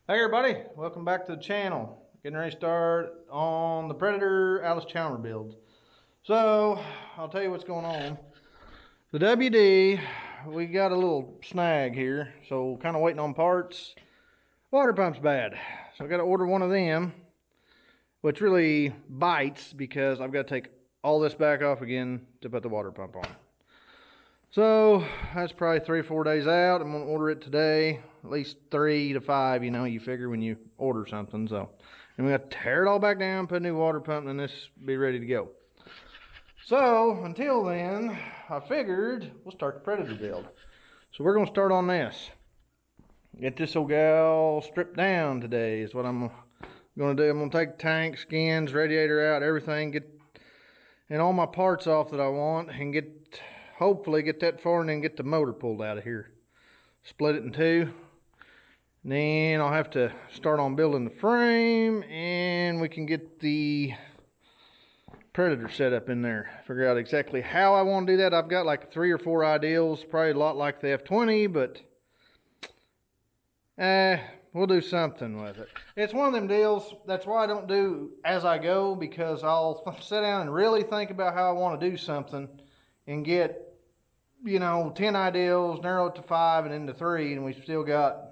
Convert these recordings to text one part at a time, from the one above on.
Hey everybody, welcome back to the channel. Getting ready to start on the Predator Allis Chalmers build. So, I'll tell you what's going on. The WD, we got a little snag here, so kind of waiting on parts. Water pump's bad, so I got to order one of them, which really bites because I've got to take all this back off again to put the water pump on. So that's probably 3 or 4 days out. I'm gonna order it today, at least 3 to 5. You figure when you order something. So, and we got to tear it all back down, put a new water pump, and this be ready to go. So until then, I figured we'll start the Predator build. So we're gonna start on this. Get this old gal stripped down today is what I'm gonna do. I'm gonna take tank, skins, radiator out, everything, and all my parts off that I want, and hopefully get that far and then get the motor pulled out of here. Split it in two. And then I'll have to start on building the frame and we can get the Predator set up in there. Figure out exactly how I want to do that. I've got like 3 or 4 ideals, probably a lot like the F20, but we'll do something with it. It's one of them deals, that's why I don't do as I go, because I'll sit down and really think about how I want to do something and get 10 ideals, narrow it to 5 and then to 3, and we've still got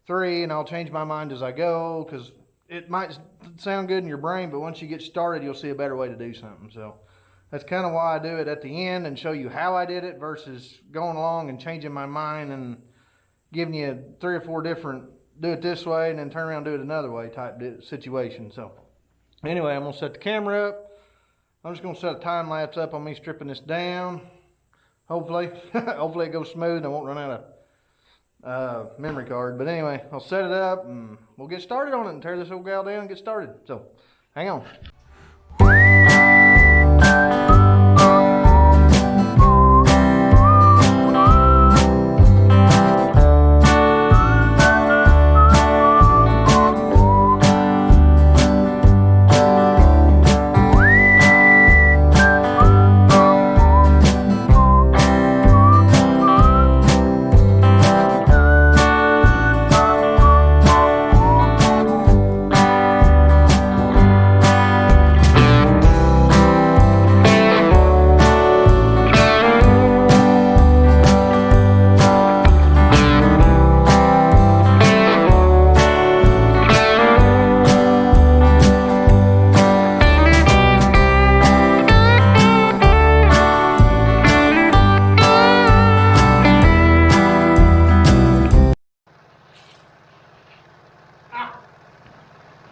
3, and I'll change my mind as I go, because it might sound good in your brain, but once you get started, you'll see a better way to do something. So that's kind of why I do it at the end and show you how I did it versus going along and changing my mind and giving you 3 or 4 different, do it this way and then turn around and do it another way type situation. So anyway, I'm going to set the camera up. I'm just going to set a time lapse up on me stripping this down. Hopefully, hopefully it goes smooth and I won't run out of memory card. But anyway, I'll set it up and we'll get started on it and tear this old gal down and get started. So, hang on.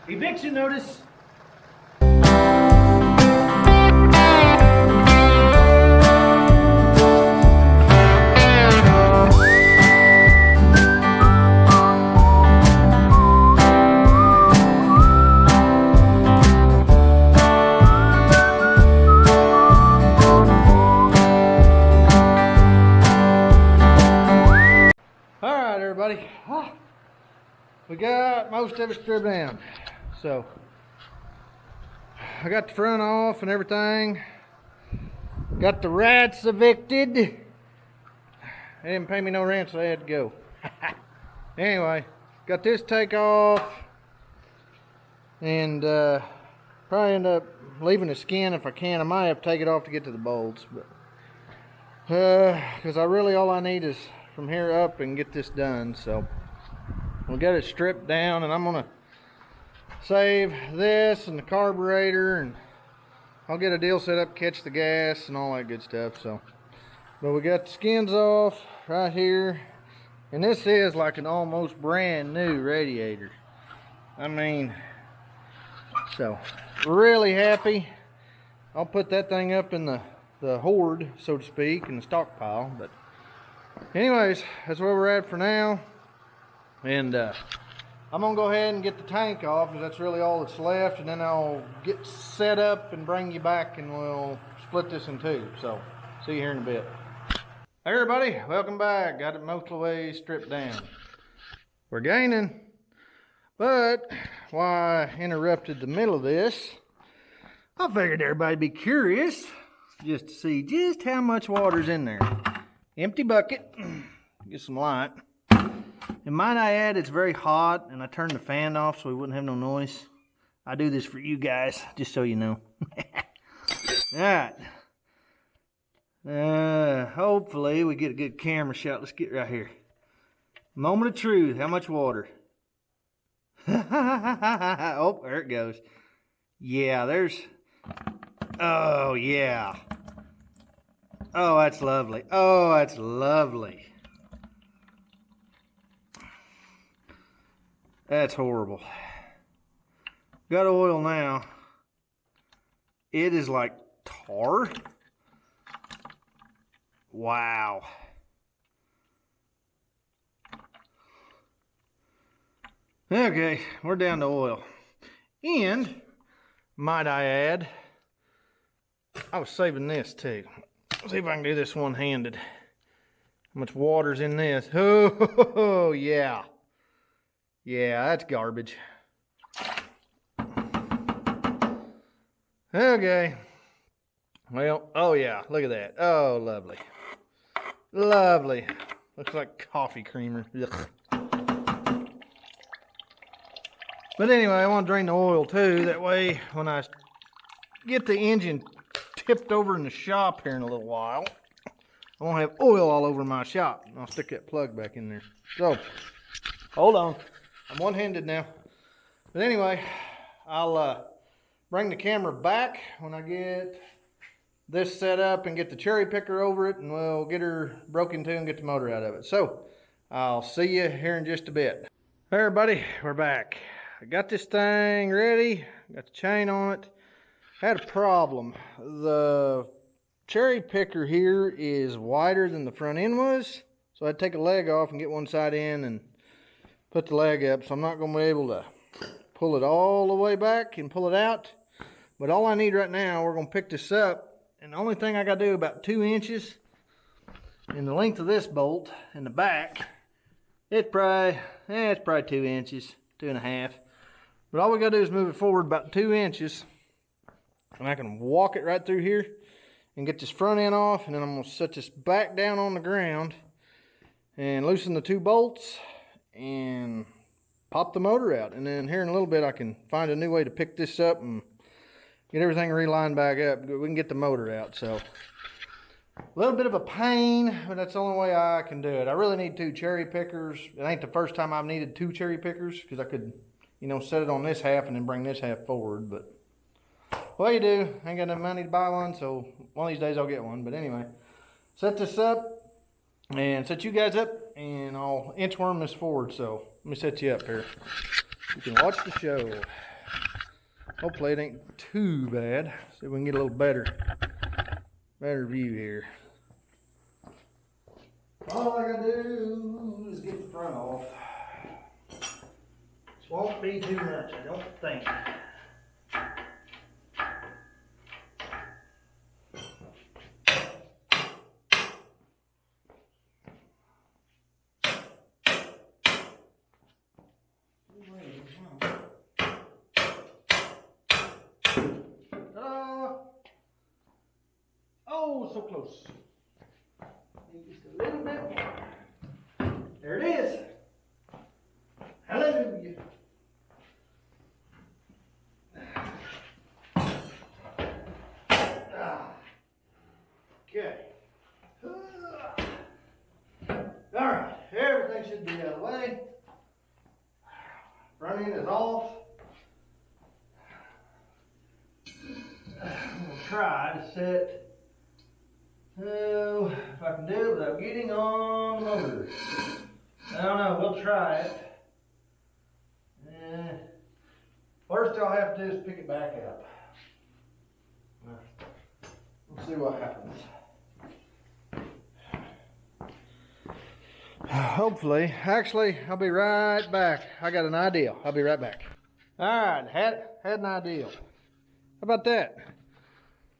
Eviction notice. All right, everybody. We got most of it stripped down. So I got the front off and everything. Got the rats evicted. They didn't pay me no rent, so they had to go. Anyway, got this take off, and probably end up leaving the skin if I can. I might have to take it off to get to the bolts, but because all I need is from here up and get this done. So we'll get it stripped down, and I'm gonna save this and the carburetor, and I'll get a deal set up, catch the gas and all that good stuff. So, but we got the skins off right here, and this is like an almost brand new radiator. I mean, so really happy. I'll put that thing up in the hoard, so to speak, in the stockpile. But anyways, that's where we're at for now, and I'm gonna go ahead and get the tank off, because that's really all that's left, and then I'll get set up and bring you back and we'll split this in 2. So, see you here in a bit. Hey everybody, welcome back. Got it most of the way stripped down. We're gaining, but why I interrupted the middle of this, I figured everybody'd be curious just to see just how much water's in there. Empty bucket, get some light. And might I add, it's very hot, and I turned the fan off so we wouldn't have no noise. I do this for you guys, just so you know. Alright. Hopefully we get a good camera shot. Let's get right here. Moment of truth. How much water? Oh, there it goes. Yeah, there's... Oh, yeah. Oh, that's lovely. Oh, that's lovely. That's horrible. Got oil now. It is like tar. Wow. Okay, we're down to oil. And, might I add, I was saving this too. Let's see if I can do this one-handed. How much water's in this? Oh, yeah. Yeah, that's garbage. Okay. Well, oh yeah, look at that. Oh, lovely. Lovely. Looks like coffee creamer. Ugh. But anyway, I want to drain the oil too. That way, when I get the engine tipped over in the shop here in a little while, I won't have oil all over my shop. I'll stick that plug back in there. So, hold on. I'm one-handed now. But anyway, I'll bring the camera back when I get this set up and get the cherry picker over it, and we'll get her broken to and get the motor out of it. So, I'll see you here in just a bit. Hey everybody, we're back. I got this thing ready, got the chain on it. Had a problem. The cherry picker here is wider than the front end was, so I'd take a leg off and get one side in and put the leg up, so I'm not going to be able to pull it all the way back and pull it out. But all I need right now, we're going to pick this up, and the only thing I got to do about 2 inches in the length of this bolt in the back. It's probably 2 inches, 2.5. But all we got to do is move it forward about 2 inches, and I can walk it right through here and get this front end off, and then I'm going to set this back down on the ground and loosen the 2 bolts and pop the motor out. And then here in a little bit I can find a new way to pick this up and get everything relined back up. We can get the motor out. So a little bit of a pain, but that's the only way I can do it. I really need 2 cherry pickers. It ain't the first time I've needed 2 cherry pickers, because I could, you know, set it on this half and then bring this half forward. But what you do, I ain't got enough money to buy one, so one of these days I'll get one. But anyway, set this up and set you guys up, and I'll inchworm this forward. So let me set you up here. You can watch the show. Hopefully it ain't too bad. See if we can get a little better view here. All I gotta do is get the front off. This won't be too much, I don't think. Oh, so close. Just a little bit more. There it is. Hallelujah. Okay. All right, everything should be out of the way. Front end is off. I'm going to try to set. So, if I can do it without getting on the motor. I don't know, we'll try it. First I'll have to do is pick it back up. We'll see what happens. Hopefully, actually, I'll be right back. I got an idea. I'll be right back. Alright, had an idea. How about that?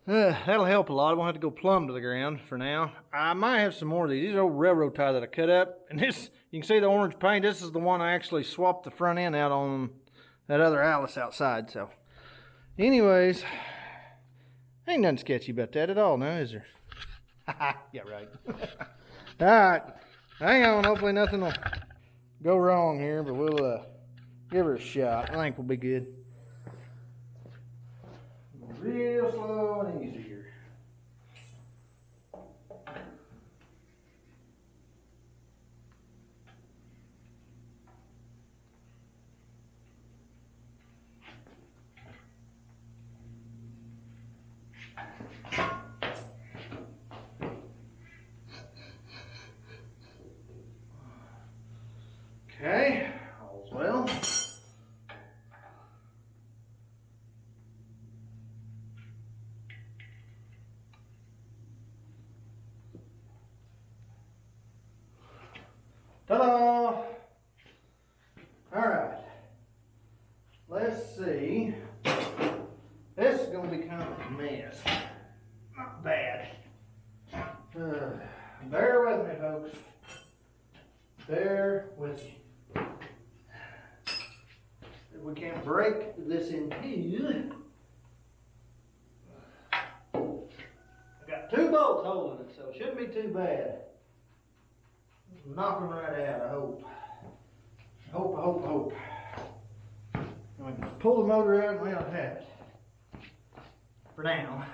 That'll help a lot. I won't have to go plumb to the ground for now. I might have some more of these. These are old railroad tie that I cut up. And this, you can see the orange paint. This is the one I actually swapped the front end out on that other Alice outside. So, anyways, ain't nothing sketchy about that at all now, is there? Yeah, right. Alright, hang on. Hopefully nothing will go wrong here, but we'll give her a shot. I think we'll be good. Real slow and easy here. Okay, all's well. Ta-da! Alright. Let's see. This is going to be kind of a mess. Not bad. Bear with me, folks. Bear with me. If we can't break this in two. I've got 2 bolts holding it, so it shouldn't be too bad. Knock them right out, I hope. I hope. We can pull the motor out and we don't have it. For now.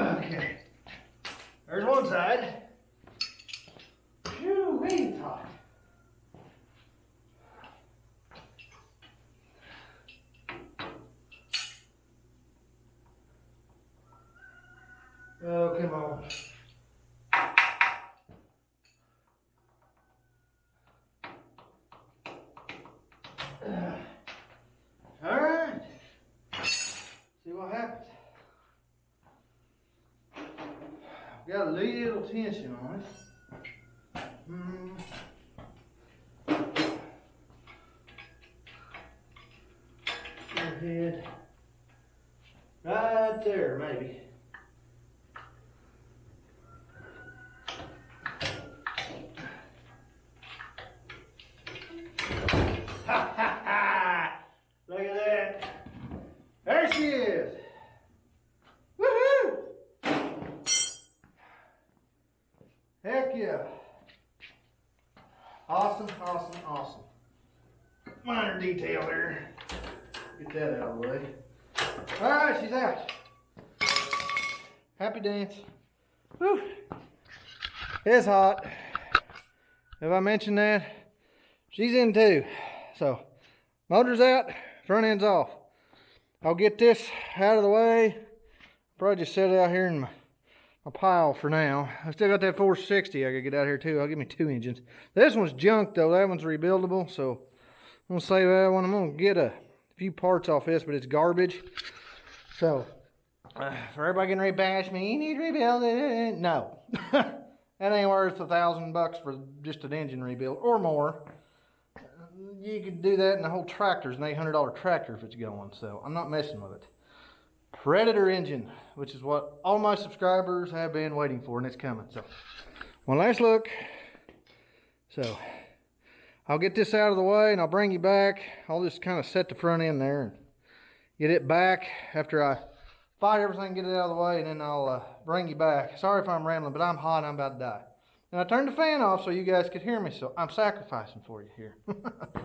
Okay, there's one side. Phew, it's hot. Oh, come on. All right. See what happens. Got a little tension on it. Head right there, maybe. Ha ha ha! Look at that. There she is. Woohoo! Heck yeah. Awesome. Minor detail there. Get that out of the way. Alright, she's out. Happy dance. Whew. It's hot. Have I mentioned that? She's in too. So, motor's out, front end's off. I'll get this out of the way. Probably just set it out here in my pile for now. I still got that 460 I gotta get out here too. I'll give me 2 engines. This one's junk though. That one's rebuildable. So, I'm gonna save that one. I'm gonna get a few parts off this, but it's garbage. So, for everybody getting ready to bash me, you need to rebuild it. No. That ain't worth $1,000 for just an engine rebuild or more. You could do that, and the whole tractor's an $800 tractor if it's going. So, I'm not messing with it. Predator engine, which is what all my subscribers have been waiting for, and it's coming. So, one last look. So, I'll get this out of the way and I'll bring you back. I'll just kind of set the front end there and get it back after I fight everything, get it out of the way, and then I'll bring you back. Sorry if I'm rambling, but I'm hot and I'm about to die. And I turned the fan off so you guys could hear me, so I'm sacrificing for you here.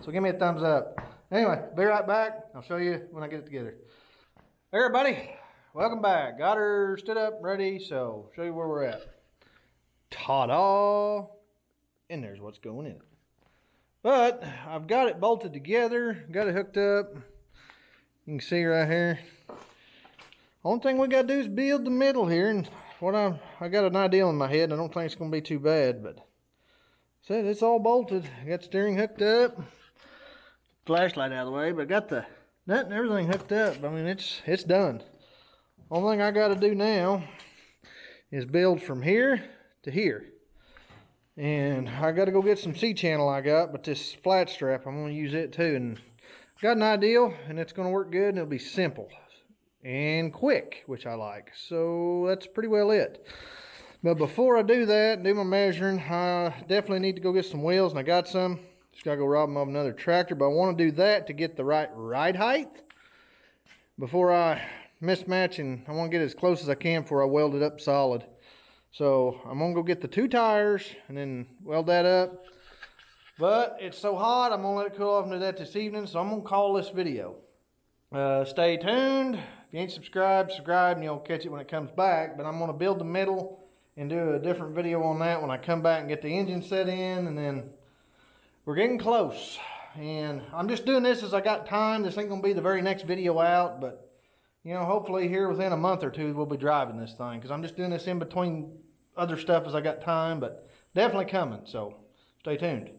So give me a thumbs up. Anyway, be right back. I'll show you when I get it together. Hey everybody, welcome back. Got her stood up, ready, so show you where we're at. Ta-da! And there's what's going in it. But I've got it bolted together, got it hooked up. You can see right here. Only thing we got to do is build the middle here, and I got an idea in my head. I don't think it's going to be too bad, but said it's all bolted. I got the steering hooked up, flashlight out of the way, but I got the nut and everything hooked up. I mean, it's done. Only thing I got to do now is build from here to here. And I got to go get some C-channel I got, but this flat strap, I'm going to use it too. And got an idea, and it's going to work good, and it'll be simple and quick, which I like. So that's pretty well it. But before I do that and do my measuring, I definitely need to go get some wheels, and I got some. Just got to go rob them of another tractor, but I want to do that to get the right ride height before I mismatch, and I want to get as close as I can before I weld it up solid. So I'm going to go get the 2 tires and then weld that up. But it's so hot, I'm going to let it cool off and do that this evening, so I'm going to call this video. Stay tuned. If you ain't subscribed, subscribe, and you'll catch it when it comes back. But I'm going to build the middle and do a different video on that when I come back and get the engine set in, and then we're getting close. And I'm just doing this as I got time. This ain't gonna be the very next video out, but you know, hopefully here within a month or two we'll be driving this thing, because I'm just doing this in between other stuff as I got time, but definitely coming, so stay tuned.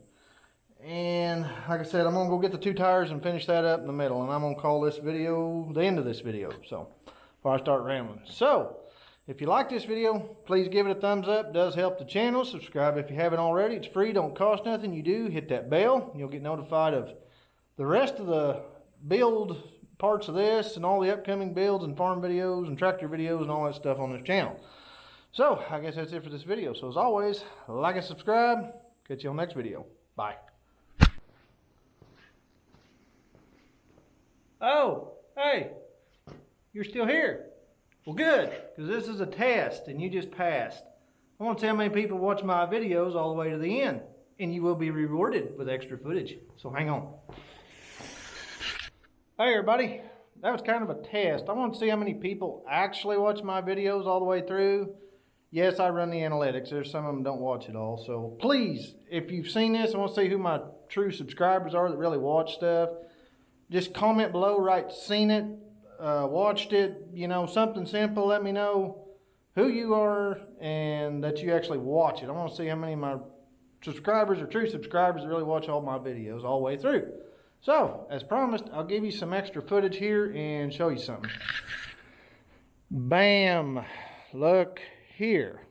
And like I said, I'm gonna go get the 2 tires and finish that up in the middle, and I'm gonna call this video the end of this video, so before I start rambling. So if you like this video, please give it a thumbs up. It does help the channel. Subscribe if you haven't already. It's free, don't cost nothing. You do, hit that bell. You'll get notified of the rest of the build parts of this and all the upcoming builds and farm videos and tractor videos and all that stuff on this channel. So, I guess that's it for this video. So as always, like and subscribe. Catch you on the next video. Bye. Oh, hey, you're still here. Well, good, because this is a test, and you just passed. I want to see how many people watch my videos all the way to the end, and you will be rewarded with extra footage. So hang on. Hey, everybody. That was kind of a test. I want to see how many people actually watch my videos all the way through. Yes, I run the analytics. There's some of them don't watch it all. So please, if you've seen this, I want to see who my true subscribers are that really watch stuff. Just comment below, write "seen it," watched it, you know, something simple. Let me know who you are and that you actually watch it. I want to see how many of my subscribers or true subscribers that really watch all my videos all the way through. So, as promised, I'll give you some extra footage here and show you something. Bam! Look here.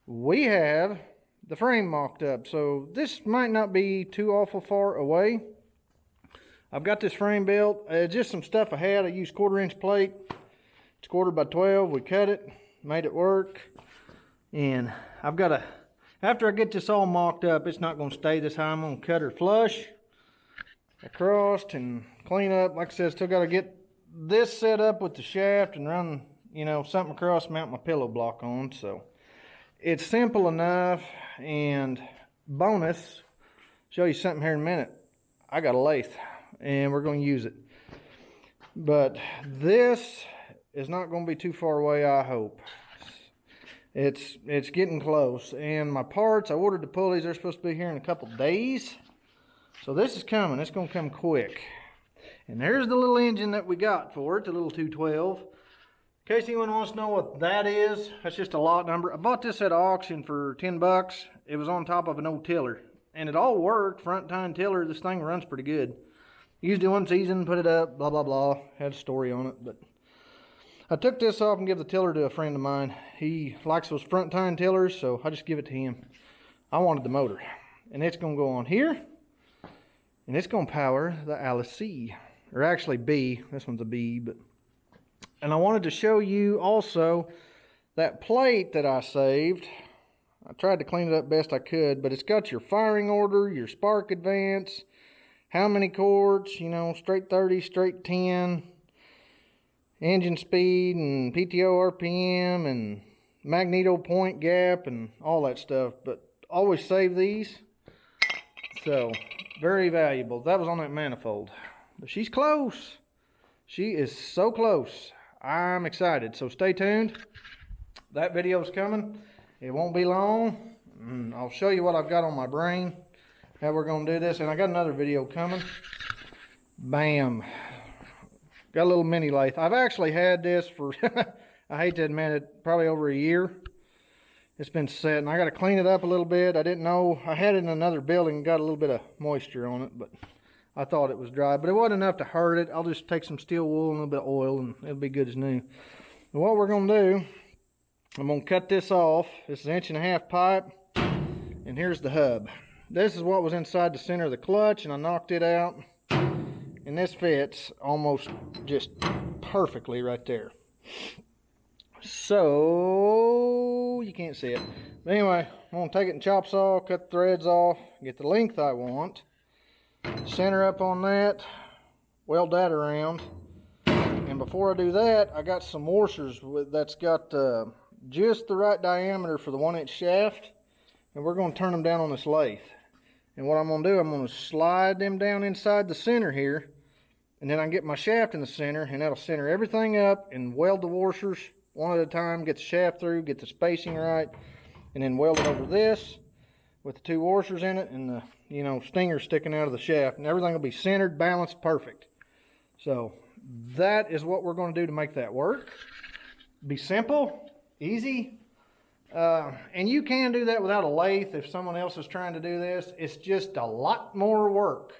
We have the frame mocked up. So, this might not be too awful far away. I've got this frame built. Just some stuff I had. I used 1/4-inch plate. It's 1/4 by 12. We cut it, made it work. And I've got to, after I get this all mocked up, it's not going to stay this high. I'm going to cut her flush across and clean up. Like I said, still got to get this set up with the shaft and run, you know, something across, mount my pillow block on. So it's simple enough. And bonus, show you something here in a minute. I got a lathe, and we're going to use it. But this is not going to be too far away, I hope. It's getting close. And my parts, I ordered the pulleys. They're supposed to be here in a couple days. So this is coming. It's going to come quick. And there's the little engine that we got for it, the little 212. In case anyone wants to know what that is, that's just a lot number. I bought this at auction for 10 bucks. It was on top of an old tiller. And it all worked, front tine tiller. This thing runs pretty good. Used it one season, put it up, blah, blah, blah. Had a story on it. But I took this off and gave the tiller to a friend of mine. He likes those front tine tillers, so I just give it to him. I wanted the motor. And it's going to go on here. And it's going to power the Allis C. Or actually B. This one's a B. And I wanted to show you also that plate that I saved. I tried to clean it up best I could, but it's got your firing order, your spark advance, how many quarts, you know, straight 30, straight 10, engine speed, and PTO RPM, and magneto point gap, and all that stuff. But always save these. So, very valuable. That was on that manifold. But she's close. She is so close. I'm excited. So stay tuned. That video's coming. It won't be long. I'll show you what I've got on my brain, how we're going to do this. And I got another video coming. Bam. Got a little mini lathe. I've actually had this for, I hate to admit it, probably over a year. It's been set, and I got to clean it up a little bit. I didn't know. I had it in another building, got a little bit of moisture on it, but I thought it was dry. But it wasn't enough to hurt it. I'll just take some steel wool and a little bit of oil, and it'll be good as new. And what we're going to do, I'm going to cut this off. This is 1.5-inch pipe. And here's the hub. This is what was inside the center of the clutch, and I knocked it out. And this fits almost just perfectly right there. So, you can't see it. But anyway, I'm going to take it and chop saw, cut the threads off, get the length I want. Center up on that, weld that around. And before I do that, I got some washers that's got just the right diameter for the 1-inch shaft. And we're going to turn them down on this lathe. And what I'm going to do, I'm going to slide them down inside the center here. And then I can get my shaft in the center, and that'll center everything up and weld the washers one at a time, get the shaft through, get the spacing right, and then weld it over this with the 2 washers in it and the, you know, stinger sticking out of the shaft, and everything will be centered, balanced, perfect. So that is what we're going to do to make that work. Be simple, easy, and you can do that without a lathe if someone else is trying to do this. It's just a lot more work.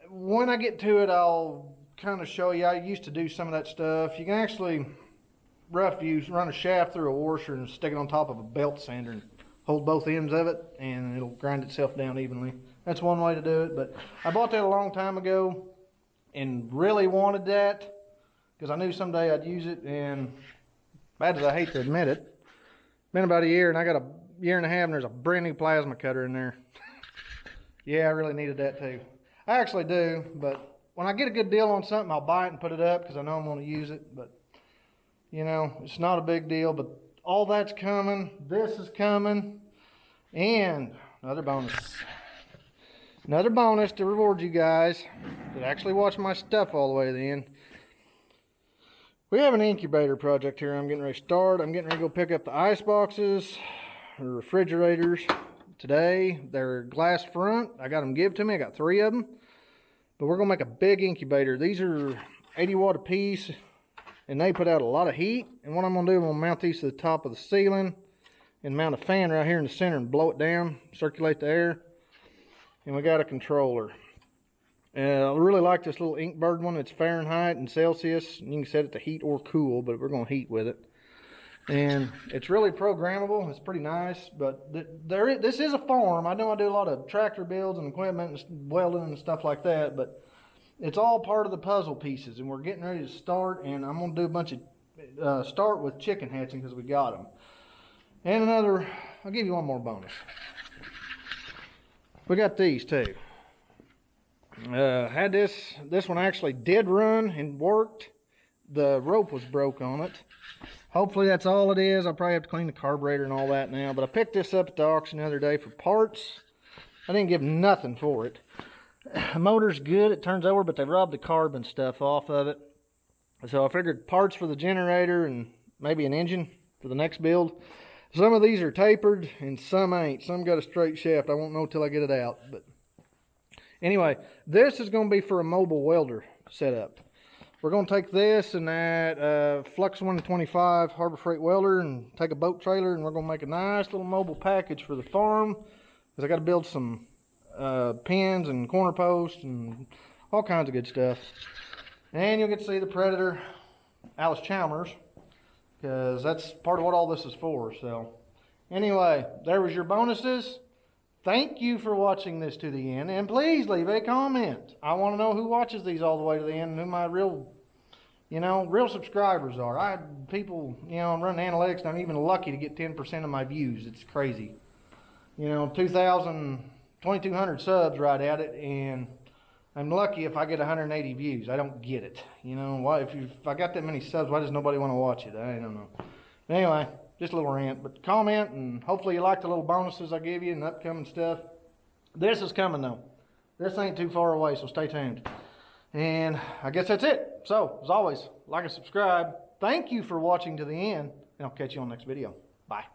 When I get to it, I'll kind of show you. I used to do some of that stuff. You can actually run a shaft through a washer and stick it on top of a belt sander and hold both ends of it, and it'll grind itself down evenly. That's one way to do it, but I bought that a long time ago and really wanted that because I knew someday I'd use it, and bad as I hate to admit it, been about a year, and I got a year and a half, and there's a brand new plasma cutter in there. Yeah, I really needed that too. I actually do, but when I get a good deal on something, I'll buy it and put it up because I know I'm going to use it. But, you know, it's not a big deal. But all that's coming. This is coming. And another bonus. Another bonus to reward you guys that actually watch my stuff all the way to the end. We have an incubator project here I'm getting ready to start. I'm getting ready to go pick up the ice boxes or refrigerators. Today, they're glass front. I got them give to me. I got 3 of them. But we're going to make a big incubator. These are 80 watt a piece, and they put out a lot of heat. And what I'm going to do, I'm going to mount these to the top of the ceiling and mount a fan right here in the center and blow it down, circulate the air. And we got a controller. I really like this little Inkbird one. It's Fahrenheit and Celsius. You can set it to heat or cool, but we're going to heat with it. And it's really programmable. It's pretty nice, but this is a farm. I know I do a lot of tractor builds and equipment and welding and stuff like that, but it's all part of the puzzle pieces, and we're getting ready to start, and I'm going to do a bunch of start with chicken hatching because we got them. And I'll give you one more bonus. We got these too. Had this one actually did run and worked. The rope was broke on it. Hopefully that's all it is. I'll probably have to clean the carburetor and all that now. But I picked this up at the auction the other day for parts. I didn't give nothing for it. The motor's good. It turns over, but they robbed the carb and stuff off of it. So I figured parts for the generator and maybe an engine for the next build. Some of these are tapered and some ain't. Some got a straight shaft. I won't know till I get it out. But anyway, this is going to be for a mobile welder setup. We're going to take this and that Flux 125 Harbor Freight welder and take a boat trailer, and we're going to make a nice little mobile package for the farm. Because I got to build some pins and corner posts and all kinds of good stuff. And you'll get to see the Predator Allis Chalmers, because that's part of what all this is for. So anyway, there was your bonuses. Thank you for watching this to the end, and please leave a comment. I want to know who watches these all the way to the end and who my real subscribers are. I had people, I'm running analytics, and I'm even lucky to get 10% of my views. It's crazy. 2,200 subs right at it, and I'm lucky if I get 180 views. I don't get it. Why? If I got that many subs, why does nobody want to watch it? I don't know. But anyway, just a little rant. But comment, and hopefully you like the little bonuses I give you and upcoming stuff. This is coming, though. This ain't too far away, so stay tuned. And I guess that's it. So, as always, like and subscribe. Thank you for watching to the end, and I'll catch you on the next video. Bye.